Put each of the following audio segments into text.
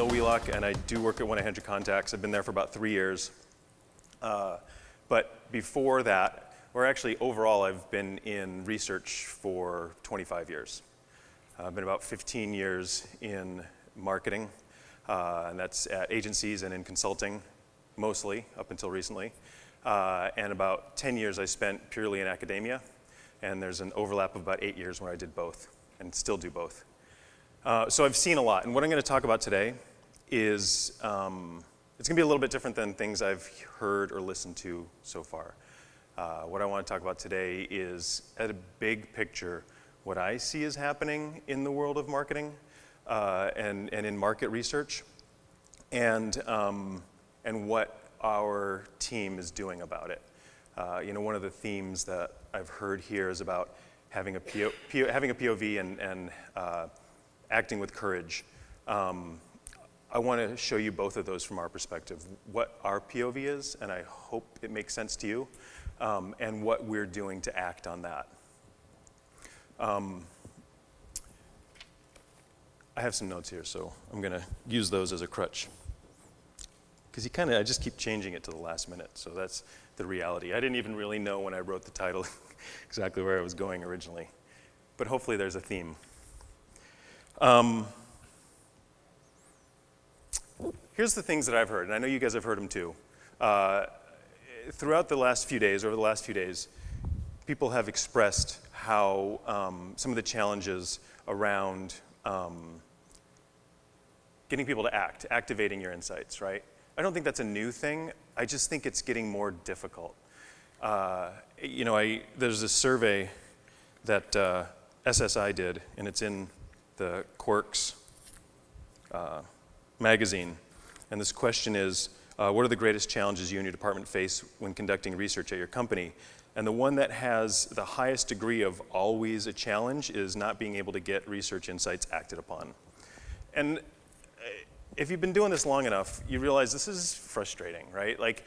Neil Wieloch, and I do work at 1-800 Contacts. I've been there for about 3 years. But before that, or actually overall, I've been in research for 25 years. I've been about 15 years in marketing, and that's at agencies and in consulting, mostly, up until recently. And about 10 years I spent purely in academia, and there's an overlap of about 8 years where I did both, and still do both. So I've seen a lot, and what I'm going to talk about today is, it's going to be a little bit different than things I've heard or listened to so far. What I want to talk about today is, at a big picture, what I see is happening in the world of marketing and in market research, and what our team is doing about it. One of the themes that I've heard here is about having a POV and acting with courage. I want to show you both of those from our perspective, what our POV is, and I hope it makes sense to you, and what we're doing to act on that. I have some notes here, so I'm going to use those as a crutch. Because I just keep changing it to the last minute, so that's the reality. I didn't even really know when I wrote the title exactly where I was going originally, but hopefully there's a theme. Here's the things that I've heard, and I know you guys have heard them too. Throughout the last few days, over the last few days, people have expressed how some of the challenges around getting people to act, activating your insights, right? I don't think that's a new thing. I just think it's getting more difficult. There's a survey that SSI did, and it's in the Quirks magazine. And this question is, what are the greatest challenges you and your department face when conducting research at your company? And the one that has the highest degree of always a challenge is not being able to get research insights acted upon. And if you've been doing this long enough, you realize this is frustrating, right? Like,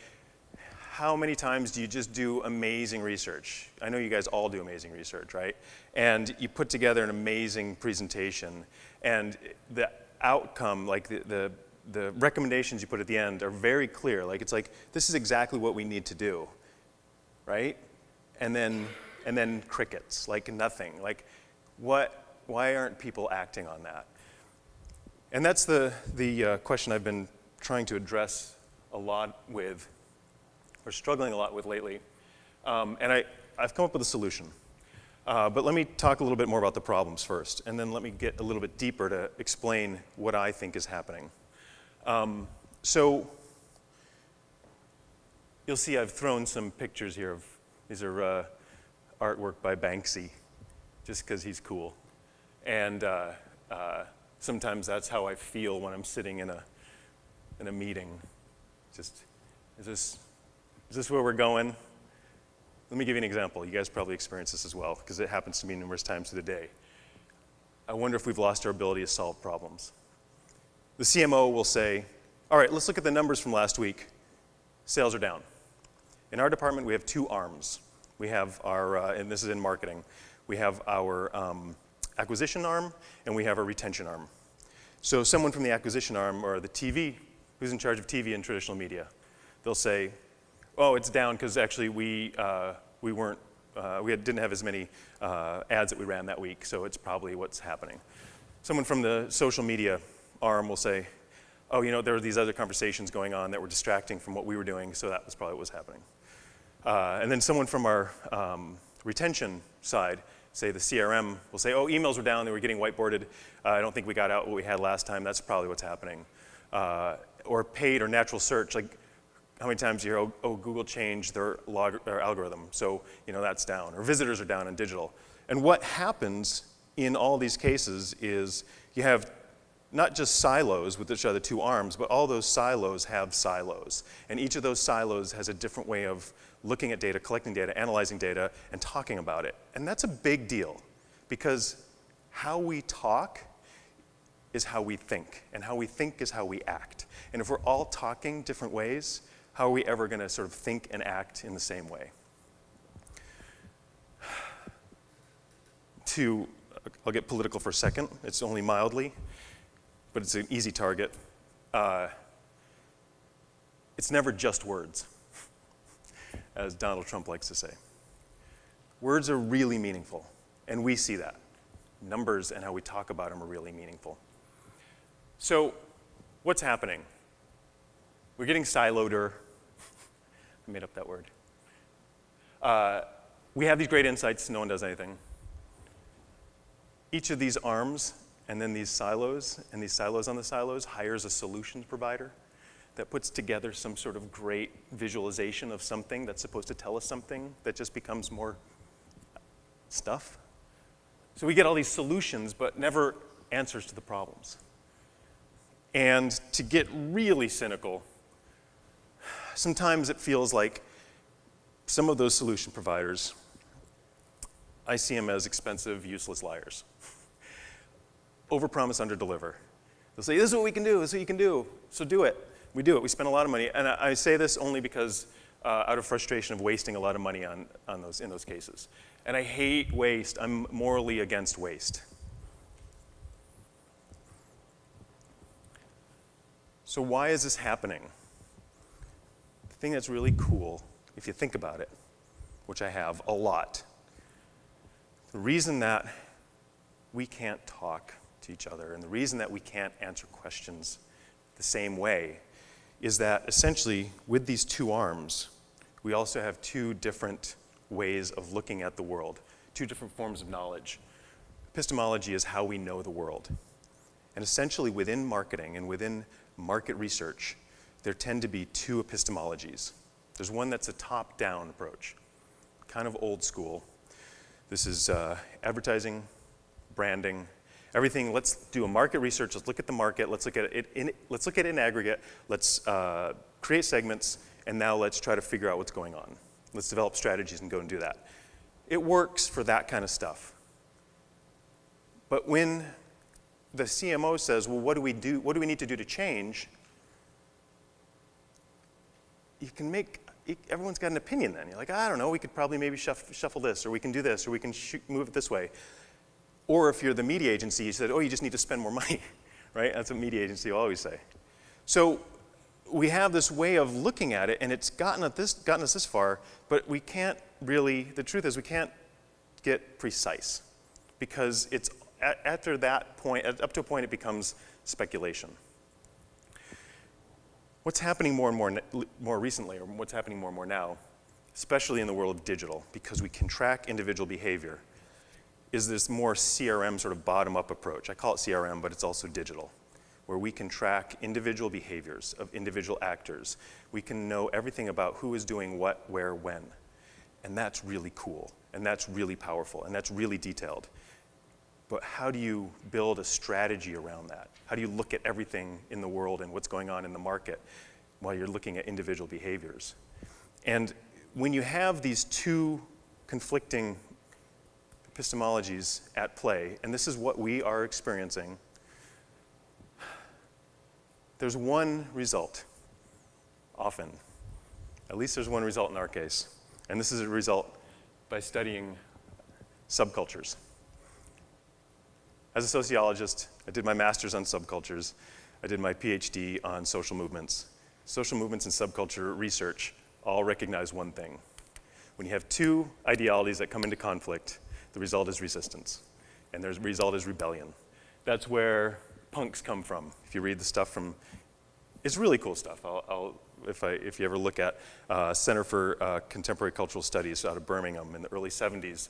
how many times do you just do amazing research? I know you guys all do amazing research, right? And you put together an amazing presentation, and the outcome, like the recommendations you put at the end are very clear. Like, it's like, this is exactly what we need to do, right? And then crickets, like nothing. Like, why aren't people acting on that? And that's the question I've been trying to address a lot with, or struggling a lot with lately. And I've come up with a solution. But let me talk a little bit more about the problems first, and then let me get a little bit deeper to explain what I think is happening. So you'll see I've thrown some pictures here of, these are artwork by Banksy, just because he's cool. And sometimes that's how I feel when I'm sitting in a meeting. Just, is this where we're going? Let me give you an example. You guys probably experience this as well, because it happens to me numerous times through the day. I wonder if we've lost our ability to solve problems. The CMO will say, all right, let's look at the numbers from last week. Sales are down. In our department, we have 2 arms. We have our, and this is in marketing, we have our acquisition arm, and we have our retention arm. So someone from the acquisition arm, or the TV, who's in charge of TV and traditional media, they'll say, oh, it's down because actually we didn't have as many ads that we ran that week, so it's probably what's happening. Someone from the social media arm will say, oh, there were these other conversations going on that were distracting from what we were doing, so that was probably what was happening. And then someone from our retention side, say the CRM, will say, oh, emails were down, they were getting whiteboarded. I don't think we got out what we had last time, that's probably what's happening. Or paid or natural search, like how many times you hear, oh, Google changed their algorithm, so that's down. Or visitors are down in digital. And what happens in all these cases is you have not just silos, which are the 2 arms, but all those silos have silos. And each of those silos has a different way of looking at data, collecting data, analyzing data, and talking about it. And that's a big deal, because how we talk is how we think, and how we think is how we act. And if we're all talking different ways, how are we ever going to sort of think and act in the same way? I'll get political for a second. It's only mildly, but it's an easy target. it's never just words, as Donald Trump likes to say. Words are really meaningful, and we see that. Numbers and how we talk about them are really meaningful. So, what's happening? We're getting siloeder. I made up that word. We have these great insights, no one does anything. Each of these arms, and then these silos, and these silos on the silos, hires a solutions provider that puts together some sort of great visualization of something that's supposed to tell us something that just becomes more stuff. So we get all these solutions, but never answers to the problems. And to get really cynical, sometimes it feels like some of those solution providers, I see them as expensive, useless liars. Overpromise, underdeliver. They'll say, this is what we can do, this is what you can do, so do it. We do it, we spend a lot of money. And I say this only because out of frustration of wasting a lot of money in those cases. And I hate waste, I'm morally against waste. So why is this happening? The thing that's really cool, if you think about it, which I have a lot, the reason that we can't talk to each other and the reason that we can't answer questions the same way is that essentially with these two arms, we also have two different ways of looking at the world, two different forms of knowledge. Epistemology is how we know the world. And essentially within marketing and within market research, there tend to be two epistemologies. There's one that's a top-down approach, kind of old school. This is advertising, branding, everything. Let's do a market research. Let's look at the market. Let's look at it in aggregate. Let's create segments, and now let's try to figure out what's going on. Let's develop strategies and go and do that. It works for that kind of stuff. But when the CMO says, well, what do we do? What do we need to do to change? You can everyone's got an opinion then. You're like, I don't know, we could probably maybe shuffle this, or we can do this, or we can move it this way. Or if you're the media agency, you said, oh, you just need to spend more money, right? That's what media agency will always say. So we have this way of looking at it, and it's gotten us this far, but we can't really, the truth is we can't get precise, because it's after that point, up to a point, it becomes speculation. What's happening more and more recently, or what's happening more and more now, especially in the world of digital, because we can track individual behavior, is this more CRM sort of bottom-up approach. I call it CRM, but it's also digital, where we can track individual behaviors of individual actors. We can know everything about who is doing what, where, when. And that's really cool, and that's really powerful, and that's really detailed. But how do you build a strategy around that? How do you look at everything in the world and what's going on in the market while you're looking at individual behaviors? And when you have these two conflicting epistemologies at play, and this is what we are experiencing, there's one result, often. At least there's one result in our case. And this is a result by studying subcultures. As a sociologist, I did my master's on subcultures. I did my PhD on social movements. Social movements and subculture research all recognize one thing. When you have two ideologies that come into conflict, the result is resistance, and the result is rebellion. That's where punks come from. If you read the stuff from, it's really cool stuff. If you ever look at Center for Contemporary Cultural Studies out of Birmingham in the early 70s,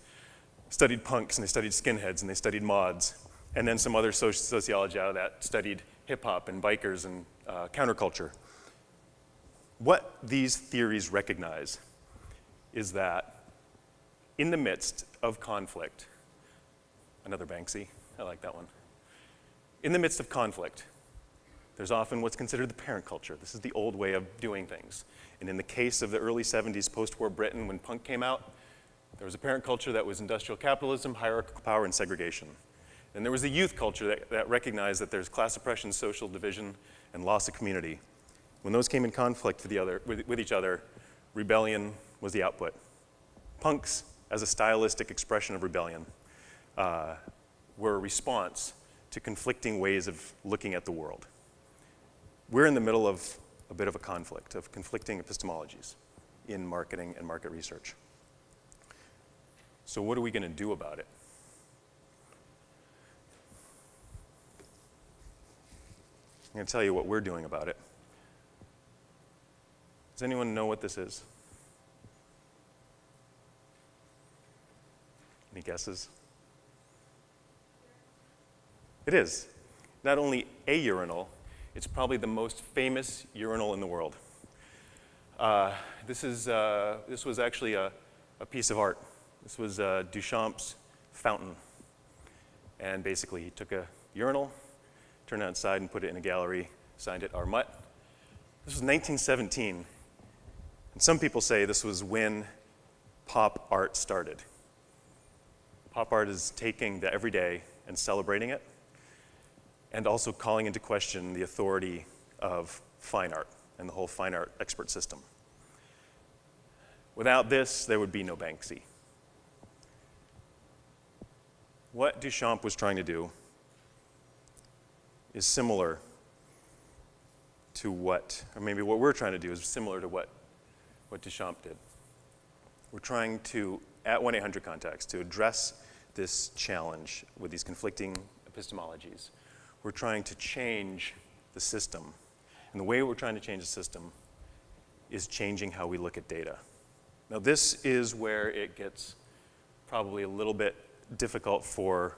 studied punks and they studied skinheads and they studied mods. And then some other sociology out of that studied hip-hop and bikers and counterculture. What these theories recognize is that in the midst of conflict, another Banksy, I like that one. In the midst of conflict, there's often what's considered the parent culture. This is the old way of doing things. And in the case of the early 70s post-war Britain, when punk came out, there was a parent culture that was industrial capitalism, hierarchical power, and segregation. And there was a youth culture that recognized that there's class oppression, social division, and loss of community. When those came in conflict with each other, rebellion was the output. Punks, as a stylistic expression of rebellion, were a response to conflicting ways of looking at the world. we're in the middle of a bit of a conflict of conflicting epistemologies in marketing and market research. So what are we going to do about it? I'm going to tell you what we're doing about it. Does anyone know what this is? Any guesses? It is. Not only a urinal, it's probably the most famous urinal in the world. This was actually a piece of art. This was Duchamp's fountain. And basically, he took a urinal, turned it outside, and put it in a gallery, signed it Armut. This was 1917. And some people say this was when pop art started. Pop art is taking the everyday and celebrating it, and also calling into question the authority of fine art and the whole fine art expert system. Without this, there would be no Banksy. What Duchamp was trying to do is similar to what we're trying to do is similar to what Duchamp did. We're trying to, at 1-800-CONTACTS, to address this challenge with these conflicting epistemologies. We're trying to change the system. And the way we're trying to change the system is changing how we look at data. Now, this is where it gets probably a little bit difficult for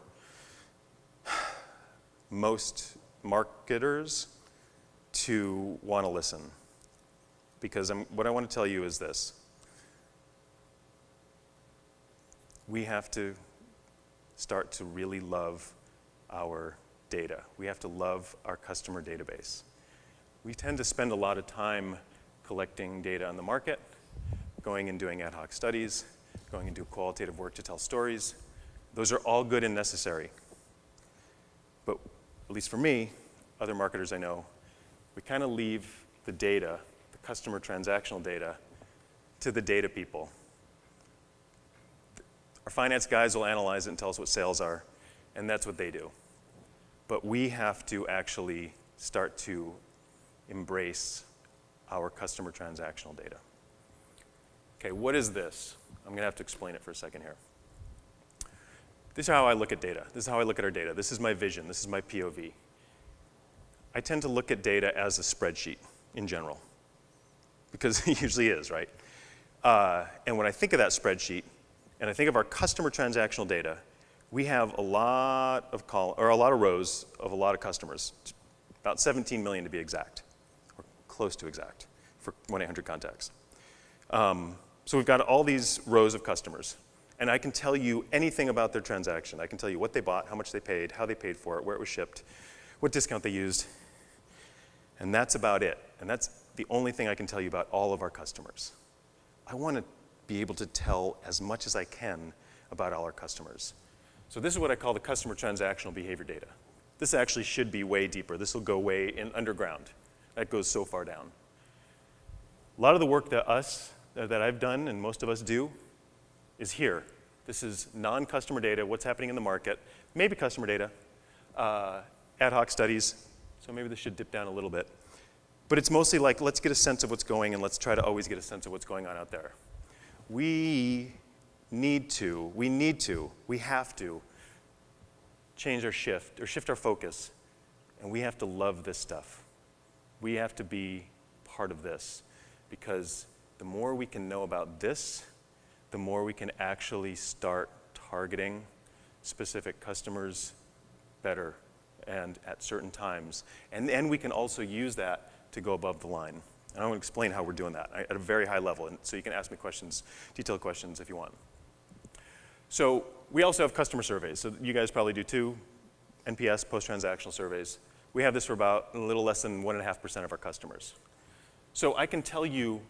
most marketers to want to listen. Because what I want to tell you is this. We have to start to really love our data. We have to love our customer database. We tend to spend a lot of time collecting data on the market, going and doing ad hoc studies, going and do qualitative work to tell stories. Those are all good and necessary. But at least for me, other marketers I know, we kind of leave the data, the customer transactional data, to the data people. Our finance guys will analyze it and tell us what sales are, and that's what they do. But we have to actually start to embrace our customer transactional data. Okay, what is this? I'm going to have to explain it for a second here. This is how I look at data. This is how I look at our data. This is my vision. This is my POV. I tend to look at data as a spreadsheet in general, because it usually is, right? And when I think of that spreadsheet, and I think of our customer transactional data, we have a lot of rows of a lot of customers, about 17 million to be exact, or close to exact, for 1-800-CONTACTS. So we've got all these rows of customers, and I can tell you anything about their transaction. I can tell you what they bought, how much they paid, how they paid for it, where it was shipped, what discount they used, and that's about it. And that's the only thing I can tell you about all of our customers. I want to be able to tell as much as I can about all our customers. So this is what I call the customer transactional behavior data. This actually should be way deeper. This will go way in underground. That goes so far down. A lot of the work that I've done and most of us do is here. This is non-customer data, what's happening in the market, maybe customer data, ad hoc studies, so maybe this should dip down a little bit. But it's mostly like, let's get a sense of what's going, and let's try to always get a sense of what's going on out there. We have to change our shift our focus, and we have to love this stuff. We have to be part of this, because the more we can know about this, the more we can actually start targeting specific customers better and at certain times. And then we can also use that to go above the line. And I'm going to explain how we're doing that at a very high level. And so you can ask me questions, detailed questions if you want. So we also have customer surveys. So you guys probably do too, NPS, post-transactional surveys. We have this for about a little less than 1.5% of our customers. So I can tell you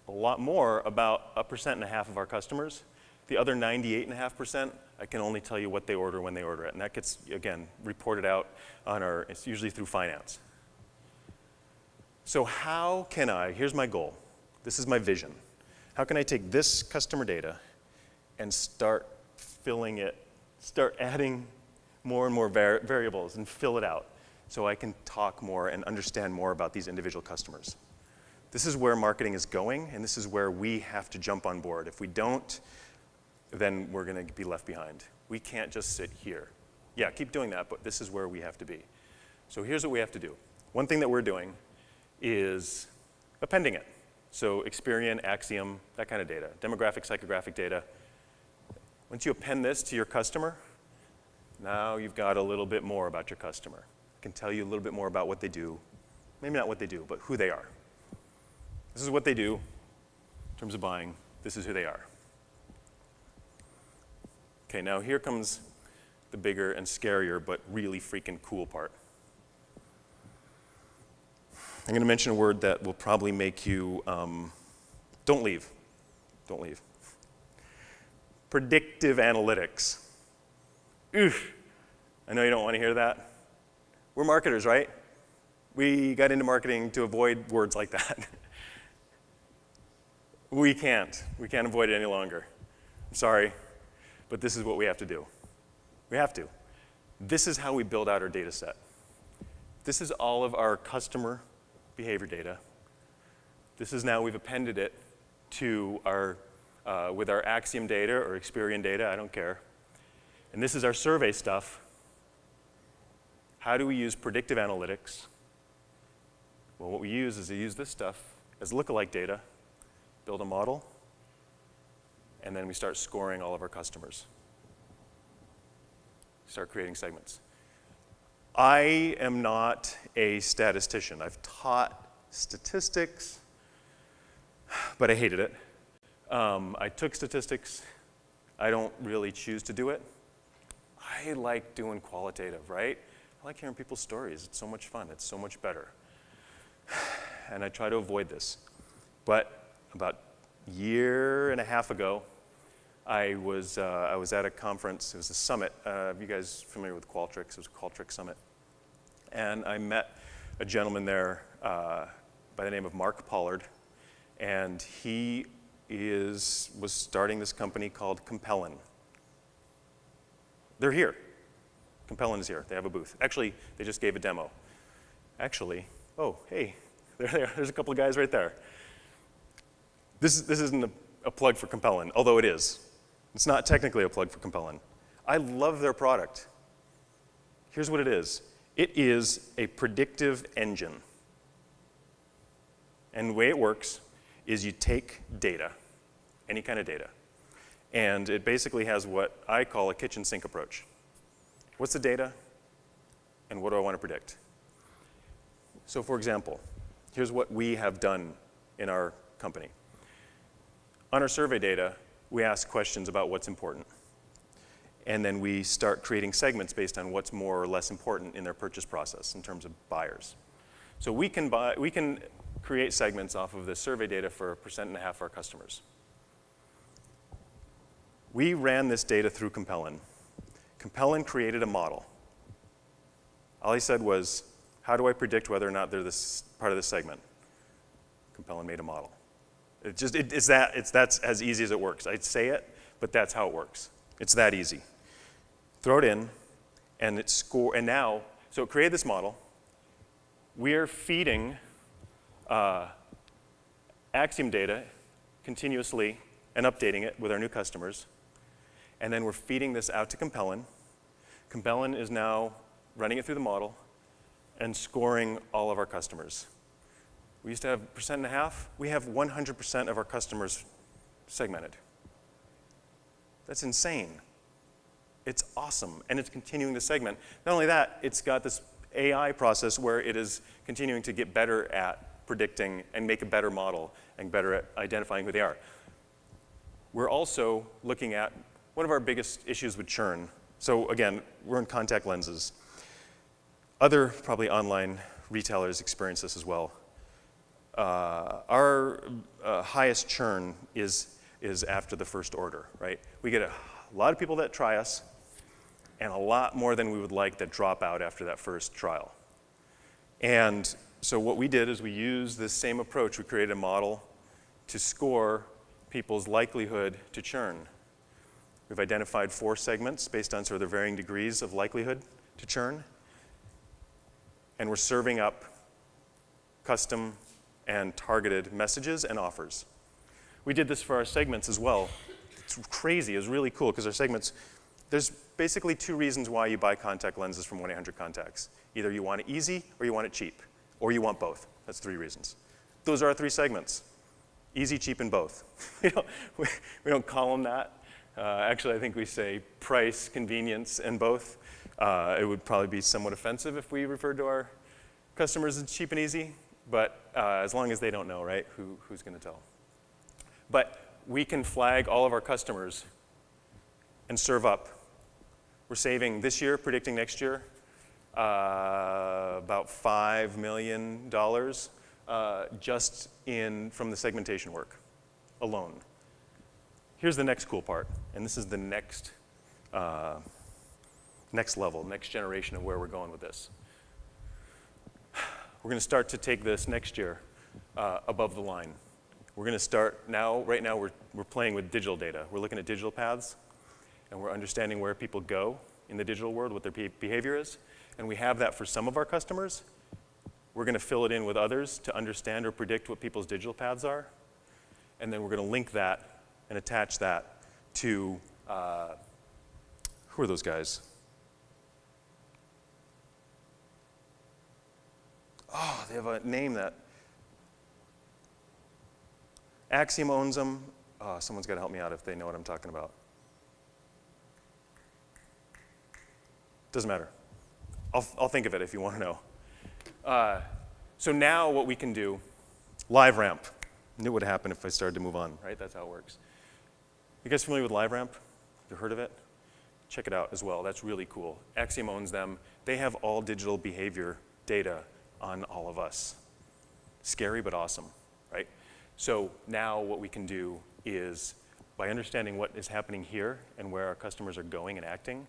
a lot more about 1.5% of our customers. The other 98.5%, I can only tell you what they order when they order it. And that gets, again, reported out on it's usually through finance. So how can here's my goal. This is my vision. How can I take this customer data and start filling it, start adding more and more variables and fill it out? so I can talk more and understand more about these individual customers. This is where marketing is going, and this is where we have to jump on board. If we don't, then we're going to be left behind. We can't just sit here. Yeah, keep doing that, but this is where we have to be. So here's what we have to do. One thing that we're doing is appending it. So Experian, Axiom, that kind of data, demographic, psychographic data. Once you append this to your customer, now you've got a little bit more about your customer. I can tell you a little bit more about what they do. Maybe not what they do, but who they are. This is what they do in terms of buying. This is who they are. Okay, now here comes the bigger and scarier, but really freaking cool part. I'm going to mention a word that will probably make you, don't leave. Don't leave. Predictive analytics. Oof. I know you don't want to hear that. We're marketers, right? We got into marketing to avoid words like that. We can't avoid it any longer. I'm sorry, but this is what we have to do. We have to. This is how we build out our data set. This is all of our customer behavior data. This is now, we've appended it to our, with our Axiom data or Experian data, I don't care. And this is our survey stuff. How do we use predictive analytics? Well, what we use is to use this stuff as lookalike data, build a model, and then we start scoring all of our customers. Start creating segments. I am not a statistician. I've taught statistics, but I hated it. I took statistics. I don't really choose to do it. I like doing qualitative, right? I like hearing people's stories. It's so much fun. It's so much better. And I try to avoid this. But about a year and a half ago, I was at a conference. It was a summit. Are you guys familiar with Qualtrics? It was a Qualtrics summit. And I met a gentleman there by the name of Mark Pollard. And he was starting this company called Compellin. They're here. Compellin is here. They have a booth. Actually, they just gave a demo. Actually, oh, hey, there's a couple of guys right there. This isn't a plug for Compellin, although it is. It's not technically a plug for Compellin. I love their product. Here's what it is. It is a predictive engine. And the way it works is you take data, any kind of data, and it basically has what I call a kitchen sink approach. What's the data, and what do I want to predict? So for example, here's what we have done in our company. On our survey data, we ask questions about what's important. And then we start creating segments based on what's more or less important in their purchase process in terms of buyers. So we can create segments off of the survey data for 1.5% of our customers. We ran this data through Compellin. Compellin created a model. All he said was, how do I predict whether or not they're this part of this segment? Compellin made a model. That's as easy as it works. I'd say it, but that's how it works. It's that easy. Throw it in, and now, so it created this model. We are feeding Axiom data continuously and updating it with our new customers. And then we're feeding this out to Compellin. Compellin is now running it through the model and scoring all of our customers. We used to have 1.5%. We have 100% of our customers segmented. That's insane. It's awesome, and it's continuing to segment. Not only that, it's got this AI process where it is continuing to get better at predicting and make a better model and better at identifying who they are. We're also looking at one of our biggest issues with churn. So again, we're in contact lenses. Other probably online retailers experience this as well. Our highest churn is after the first order, right? We get a lot of people that try us, and a lot more than we would like that drop out after that first trial. And so what we did is we used this same approach. We created a model to score people's likelihood to churn. We've identified 4 segments based on sort of their varying degrees of likelihood to churn. and we're serving up custom and targeted messages and offers. We did this for our segments as well. It's crazy, it was really cool, because our segments, there's basically 2 reasons why you buy contact lenses from 1-800-CONTACTS. Either you want it easy, or you want it cheap, or you want both. That's 3 reasons. Those are our 3 segments. Easy, cheap, and both. we don't call them that. Actually, I think we say price, convenience, and both. It would probably be somewhat offensive if we referred to our customers as cheap and easy, but as long as they don't know, right, who's going to tell? But we can flag all of our customers and serve up. We're saving this year, predicting next year, about $5 million just from the segmentation work alone. Here's the next cool part, and this is the next level, next generation of where we're going with this. We're going to start to take this next year above the line. We're going to start now, right now we're playing with digital data. We're looking at digital paths, and we're understanding where people go in the digital world, what their behavior is, and we have that for some of our customers. We're going to fill it in with others to understand or predict what people's digital paths are, and then we're going to link that and attach that to, who are those guys? Oh, they have a name that, Axiom owns them. Oh, someone's got to help me out if they know what I'm talking about. Doesn't matter. I'll think of it if you want to know. So now what we can do, LiveRamp. Knew what would happen if I started to move on, right? That's how it works. You guys familiar with LiveRamp? You heard of it? Check it out as well. That's really cool. Axiom owns them. They have all digital behavior data on all of us. Scary, but awesome, right? So now what we can do is, by understanding what is happening here and where our customers are going and acting,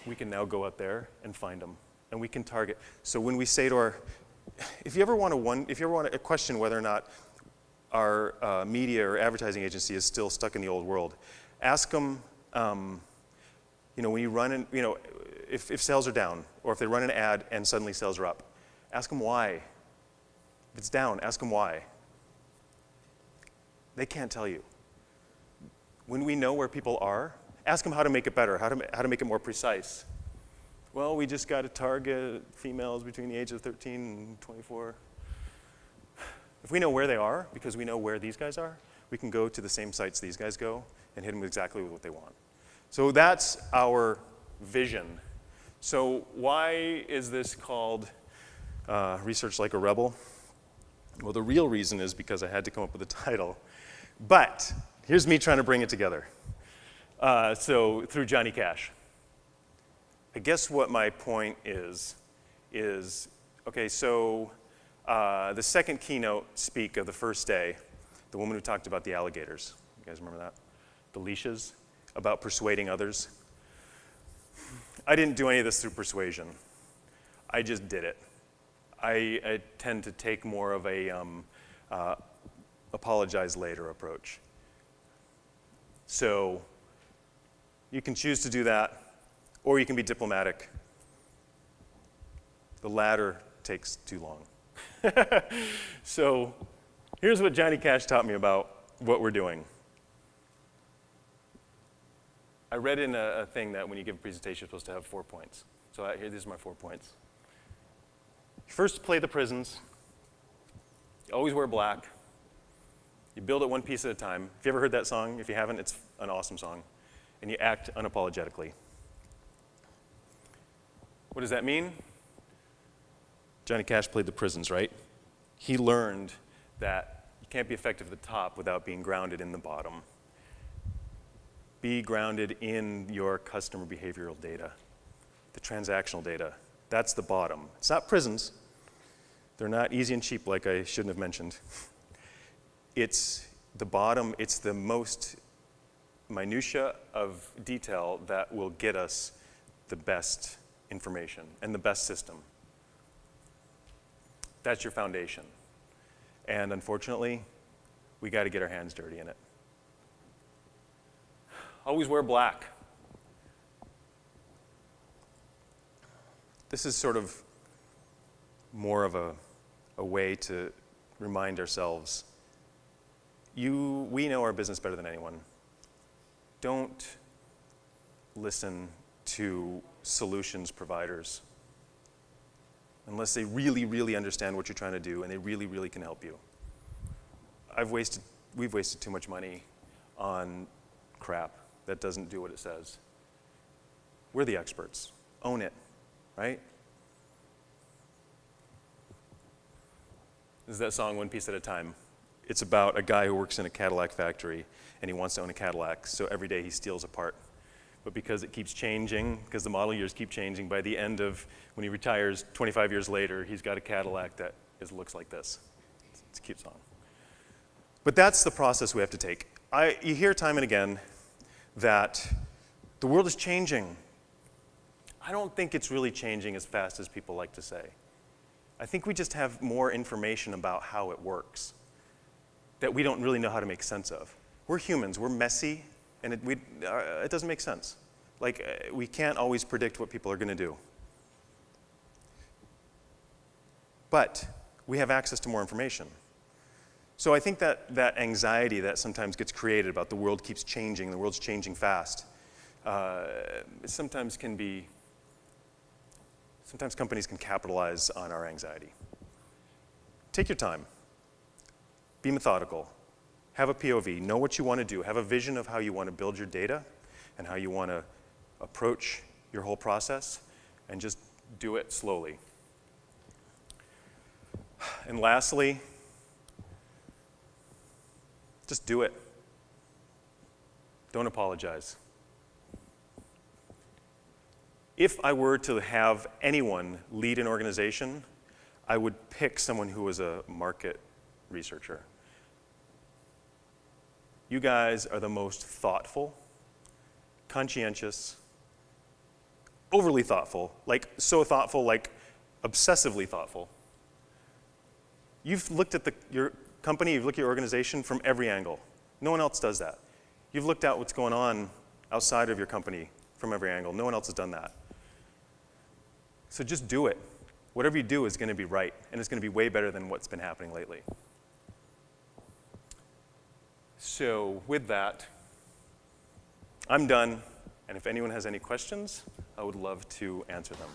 we can now go out there and find them, and we can target. So when we say to our, if you ever want to question whether or not our media or advertising agency is still stuck in the old world, ask them, when you run, if sales are down, or if they run an ad and suddenly sales are up, ask them why. If it's down, ask them why. They can't tell you. When we know where people are, ask them how to make it better, how to make it more precise. Well, we just got to target females between the age of 13 and 24. If we know where they are, because we know where these guys are, we can go to the same sites these guys go and hit them exactly with what they want. So that's our vision. So why is this called Research Like a Rebel? Well, the real reason is because I had to come up with a title. But here's me trying to bring it together. So through Johnny Cash. I guess what my point is okay, so the second keynote speak of the first day, the woman who talked about the alligators. You guys remember that? The leashes, about persuading others. I didn't do any of this through persuasion. I just did it. I tend to take more of a apologize later approach. So you can choose to do that, or you can be diplomatic. The latter takes too long. So here's what Johnny Cash taught me about what we're doing. I read in a thing that when you give a presentation, you're supposed to have 4 points. So here, these are my 4 points. First, play the prisons. You always wear black. You build it one piece at a time. If you ever heard that song, if you haven't, it's an awesome song. And you act unapologetically. What does that mean? Johnny Cash played the prisons, right? He learned that you can't be effective at the top without being grounded in the bottom. Be grounded in your customer behavioral data, the transactional data. That's the bottom. It's not prisons. They're not easy and cheap like I shouldn't have mentioned. It's the bottom, it's the most minutia of detail that will get us the best information and the best system. That's your foundation. And unfortunately, we got to get our hands dirty in it. Always wear black. This is sort of more of a way to remind ourselves, we know our business better than anyone. Don't listen to solutions providers unless they really, really understand what you're trying to do and they really, really can help you. We've wasted too much money on crap that doesn't do what it says. We're the experts. Own it, right? This is that song, One Piece at a Time. It's about a guy who works in a Cadillac factory and he wants to own a Cadillac, so every day he steals a part. But because it keeps changing, because the model years keep changing, by the end of when he retires 25 years later, he's got a Cadillac that looks like this. It's a cute song. But that's the process we have to take. You hear time and again that the world is changing. I don't think it's really changing as fast as people like to say. I think we just have more information about how it works that we don't really know how to make sense of. We're humans, we're messy, and it doesn't make sense. We can't always predict what people are going to do. But we have access to more information. So I think that anxiety that sometimes gets created about the world keeps changing, the world's changing fast, sometimes companies can capitalize on our anxiety. Take your time. Be methodical. Have a POV. Know what you want to do. Have a vision of how you want to build your data and how you want to approach your whole process, and just do it slowly. And lastly, just do it. Don't apologize. If I were to have anyone lead an organization, I would pick someone who was a market researcher. You guys are the most thoughtful, conscientious, overly thoughtful, so thoughtful, obsessively thoughtful. You've looked at your company, you've looked at your organization from every angle. No one else does that. You've looked at what's going on outside of your company from every angle. No one else has done that. So just do it. Whatever you do is going to be right, and it's going to be way better than what's been happening lately. So with that, I'm done, and if anyone has any questions, I would love to answer them.